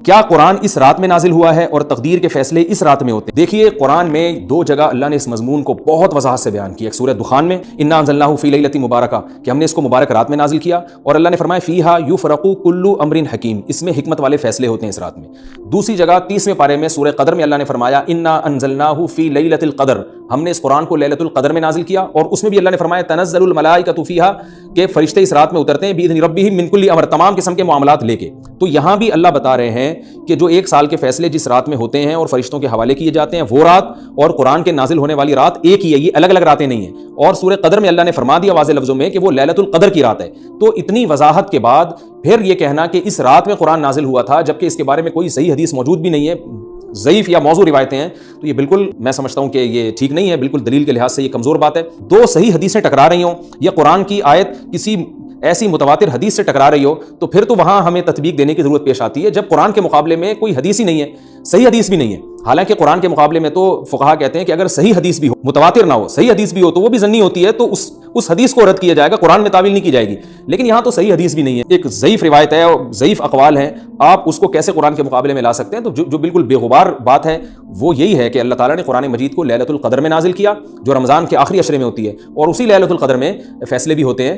کیا قرآن اس رات میں نازل ہوا ہے اور تقدیر کے فیصلے اس رات میں ہوتے ہیں؟ دیکھیے قرآن میں دو جگہ اللہ نے اس مضمون کو بہت وضاحت سے بیان کیا. ایک سورہ دخان میں انا انزلناہ فی لیلۃ مبارکہ کہ ہم نے اس کو مبارک رات میں نازل کیا، اور اللہ نے فرمایا فیہا یفرق کل امر حکیم، اس میں حکمت والے فیصلے ہوتے ہیں اس رات میں. دوسری جگہ 30ویں پارے میں سورہ قدر میں اللہ نے فرمایا انا انزلناہ فی لیلۃ القدر، ہم نے اس قرآن کو لیلۃ القدر میں نازل کیا، اور اس میں بھی اللہ نے فرمایا تنزل الملائکۃ فیہا کہ فرشتے اس رات میں اترتے ہیں باذن ربہم من کل امر، تمام قسم کے معاملات لے کے. تو یہاں بھی اللہ بتا رہے ہیں کہ جو ایک سال کے فیصلے جس رات میں ہوتے ہیں اور فرشتوں کے حوالے کیے جاتے ہیں وہ رات اور قرآن کے نازل ہونے والی رات ایک ہی ہے، یہ الگ الگ راتیں نہیں ہیں. اور سورہ قدر میں اللہ نے فرما دیا واضح لفظوں میں کہ وہ لیلۃ القدر کی رات ہے. تو اتنی وضاحت کے بعد پھر یہ کہنا کہ اس رات میں قرآن نازل ہوا تھا جبکہ اس کے بارے میں کوئی صحیح حدیث موجود بھی نہیں ہے، ضعیف یا موضوع روایتیں ہیں، تو یہ بالکل میں سمجھتا ہوں کہ یہ ٹھیک نہیں ہے، بالکل دلیل کے لحاظ سے یہ کمزور بات ہے. دو صحیح حدیثیں ٹکرا رہی ہوں یا قرآن کی آیت کسی ایسی متواتر حدیث سے ٹکرا رہی ہو تو پھر تو وہاں ہمیں تطبیق دینے کی ضرورت پیش آتی ہے، جب قرآن کے مقابلے میں کوئی حدیث ہی نہیں ہے، صحیح حدیث بھی نہیں ہے. حالانکہ قرآن کے مقابلے میں تو فقہا کہتے ہیں کہ اگر صحیح حدیث بھی ہو، متواتر نہ ہو، صحیح حدیث بھی ہو تو وہ بھی ظنی ہوتی ہے، تو اس حدیث کو رد کیا جائے گا، قرآن میں تعویل نہیں کی جائے گی. لیکن یہاں تو صحیح حدیث بھی نہیں ہے، ایک ضعیف روایت ہے اور ضعیف اقوال ہیں، آپ اس کو کیسے قرآن کے مقابلے میں لا سکتے ہیں؟ تو جو بالکل بے غبار بات ہے وہ یہی ہے کہ اللہ تعالیٰ نے قرآن مجید کو لیلۃ القدر میں نازل کیا جو رمضان کے آخری عشرے میں ہوتی ہے، اور اسی لیلۃ القدر میں فیصلے بھی ہوتے ہیں.